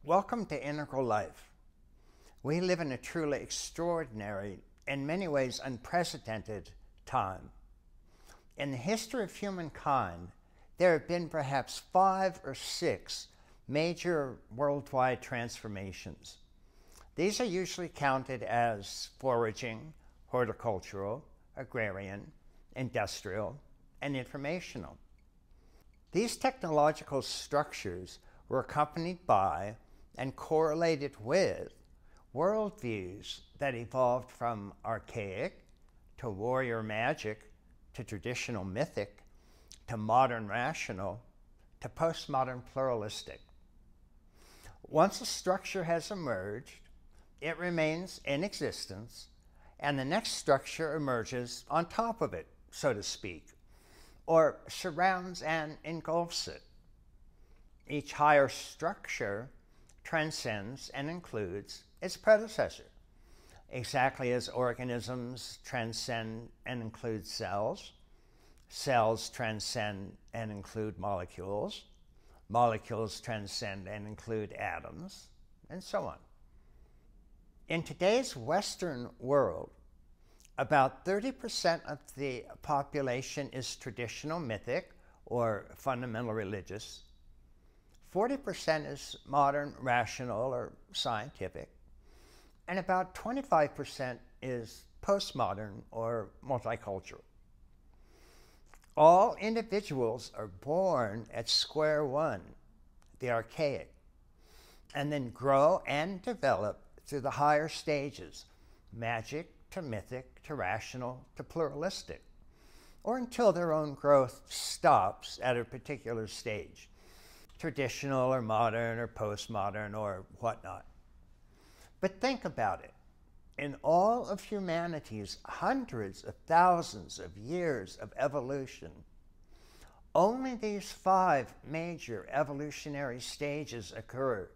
Welcome to Integral Life. We live in a truly extraordinary, in many ways unprecedented, time. In the history of humankind, there have been perhaps 5 or 6 major worldwide transformations. These are usually counted as foraging, horticultural, agrarian, industrial, and informational. These technological structures were accompanied by and correlated with worldviews that evolved from archaic to warrior magic to traditional mythic to modern rational to postmodern pluralistic. Once a structure has emerged, it remains in existence, and the next structure emerges on top of it, so to speak, or surrounds and engulfs it. Each higher structure transcends and includes its predecessor, exactly as organisms transcend and include cells, cells transcend and include molecules, molecules transcend and include atoms, and so on. In today's Western world, about 30% of the population is traditional mythic or fundamental religious. 40% is modern rational or scientific, and about 25% is postmodern or multicultural. All individuals are born at square one, the archaic, and then grow and develop through the higher stages, magic to mythic to rational to pluralistic, or until their own growth stops at a particular stage, traditional or modern or postmodern or whatnot. But think about it. In all of humanity's hundreds of thousands of years of evolution, only these 5 major evolutionary stages occurred,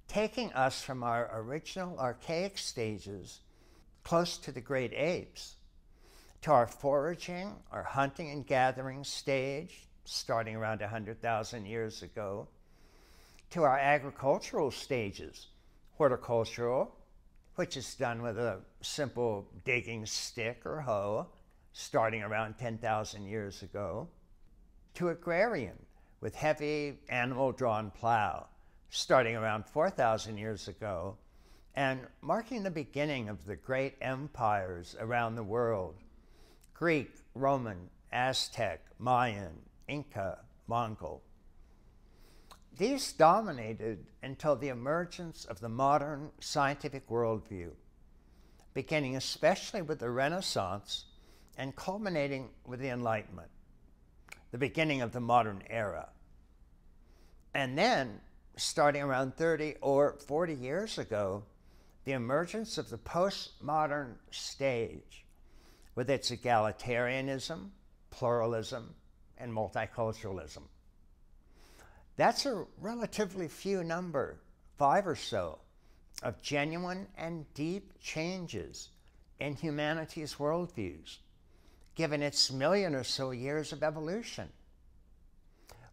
taking us from our original archaic stages close to the great apes to our foraging, our hunting and gathering stage, starting around 100,000 years ago, to our agricultural stages, horticultural, which is done with a simple digging stick or hoe, starting around 10,000 years ago, to agrarian, with heavy animal-drawn plow, starting around 4,000 years ago, and marking the beginning of the great empires around the world: Greek, Roman, Aztec, Mayan, Inca, Mongol. These dominated until the emergence of the modern scientific worldview, beginning especially with the Renaissance and culminating with the Enlightenment, the beginning of the modern era. And then, starting around 30 or 40 years ago, the emergence of the postmodern stage, with its egalitarianism, pluralism, and multiculturalism. That's a relatively few number, 5 or so, of genuine and deep changes in humanity's worldviews, given its million or so years of evolution.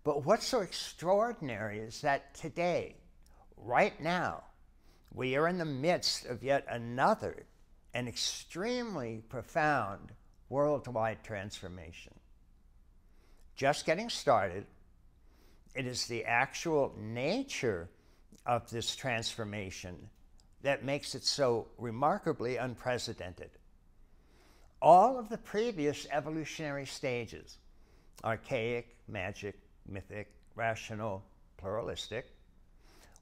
But what's so extraordinary is that today, right now, we are in the midst of yet another and extremely profound worldwide transformation. Just getting started, it is the actual nature of this transformation that makes it so remarkably unprecedented. All of the previous evolutionary stages, archaic, magic, mythic, rational, pluralistic,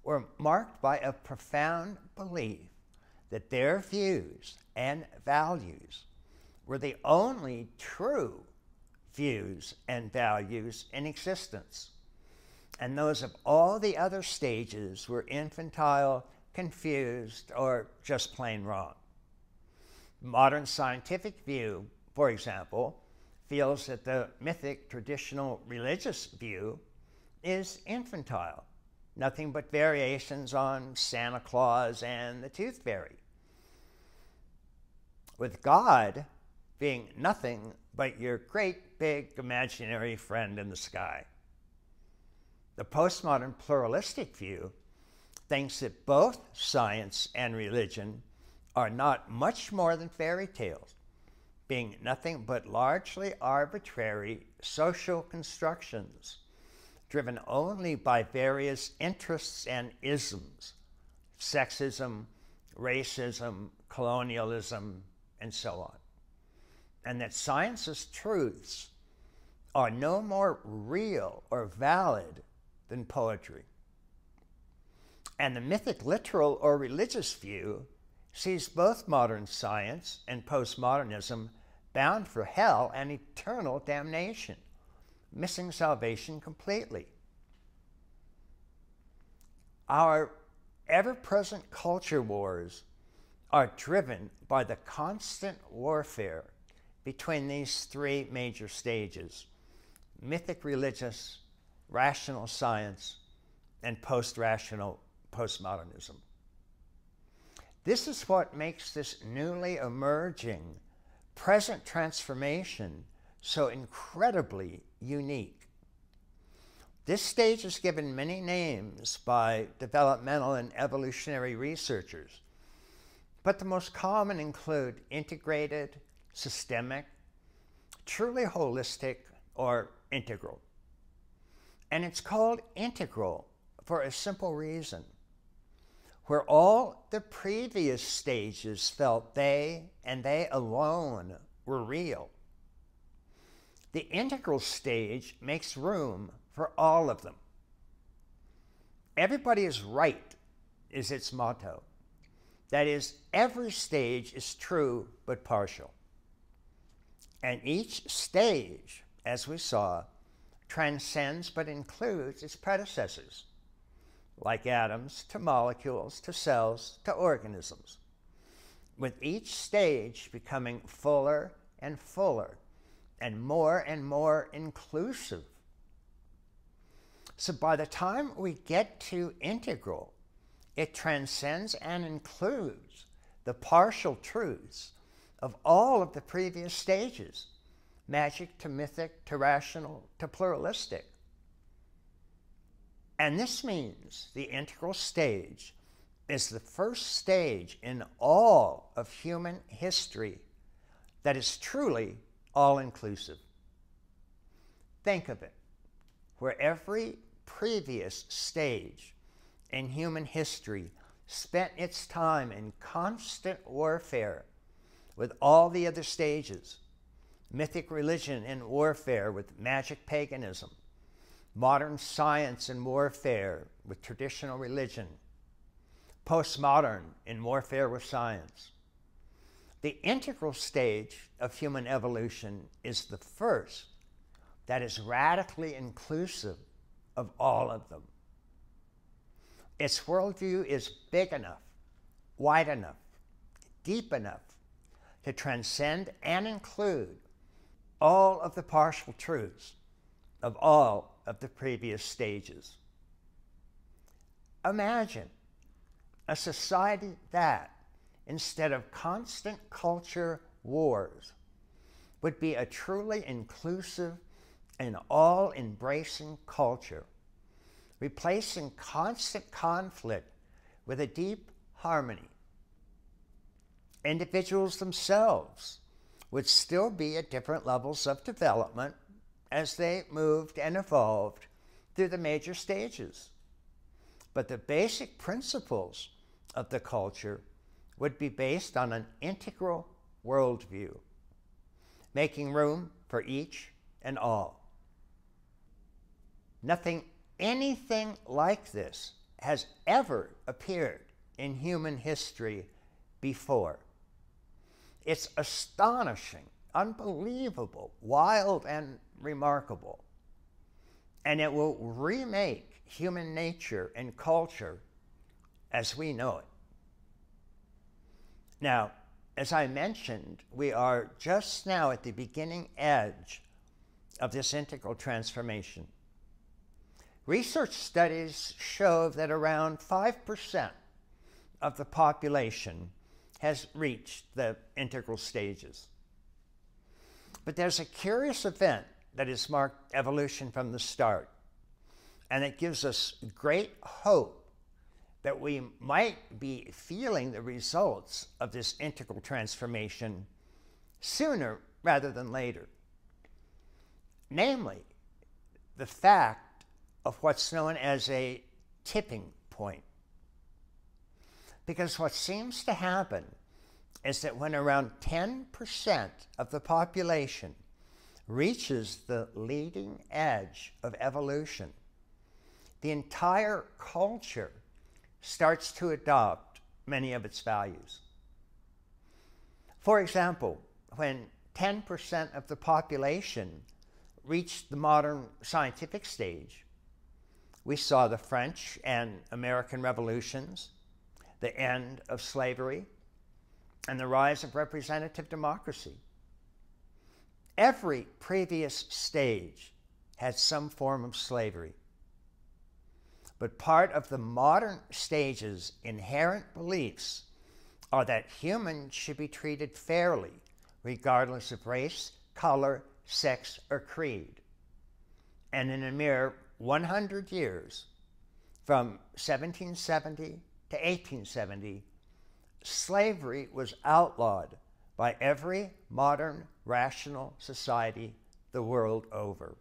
were marked by a profound belief that their views and values were the only true views and values in existence, and those of all the other stages were infantile, confused, or just plain wrong. Modern scientific view, for example, feels that the mythic traditional religious view is infantile, nothing but variations on Santa Claus and the Tooth Fairy, with God being nothing but your great big imaginary friend in the sky. The postmodern pluralistic view thinks that both science and religion are not much more than fairy tales, being nothing but largely arbitrary social constructions driven only by various interests and isms, sexism, racism, colonialism, and so on. And that science's truths are no more real or valid than poetry. And the mythic, literal, or religious view sees both modern science and postmodernism bound for hell and eternal damnation, missing salvation completely. Our ever-present culture wars are driven by the constant warfare between these three major stages: mythic religious, rational science, and post-rational postmodernism. This is what makes this newly emerging present transformation so incredibly unique. This stage is given many names by developmental and evolutionary researchers, but the most common include integrated, systemic, truly holistic, or integral. And it's called integral for a simple reason. Where all the previous stages felt they and they alone were real, the integral stage makes room for all of them. Everybody is right is its motto. That is, every stage is true but partial. And each stage, as we saw, transcends but includes its predecessors, like atoms to molecules to cells to organisms, with each stage becoming fuller and fuller and more inclusive. So by the time we get to integral, it transcends and includes the partial truths of all of the previous stages, magic to mythic to rational to pluralistic. And this means the integral stage is the first stage in all of human history that is truly all-inclusive. Think of it, where every previous stage in human history spent its time in constant warfare with all the other stages: mythic religion in warfare with magic paganism, modern science in warfare with traditional religion, postmodern in warfare with science. The integral stage of human evolution is the first that is radically inclusive of all of them. Its worldview is big enough, wide enough, deep enough to transcend and include all of the partial truths of all of the previous stages. Imagine a society that, instead of constant culture wars, would be a truly inclusive and all-embracing culture, replacing constant conflict with a deep harmony. Individuals themselves would still be at different levels of development as they moved and evolved through the major stages. But the basic principles of the culture would be based on an integral worldview, making room for each and all. Anything like this has ever appeared in human history before. It's astonishing, unbelievable, wild, and remarkable. And it will remake human nature and culture as we know it. Now, as I mentioned, we are just now at the beginning edge of this integral transformation. Research studies show that around 5% of the population has reached the integral stages. But there's a curious event that has marked evolution from the start, and it gives us great hope that we might be feeling the results of this integral transformation sooner rather than later. Namely, the fact of what's known as a tipping point. Because what seems to happen is that when around 10% of the population reaches the leading edge of evolution, the entire culture starts to adopt many of its values. For example, when 10% of the population reached the modern scientific stage, we saw the French and American revolutions, the end of slavery, and the rise of representative democracy. Every previous stage had some form of slavery. But part of the modern stage's inherent beliefs are that humans should be treated fairly, regardless of race, color, sex, or creed. And in a mere 100 years, from 1770 to 1870, slavery was outlawed by every modern rational society the world over.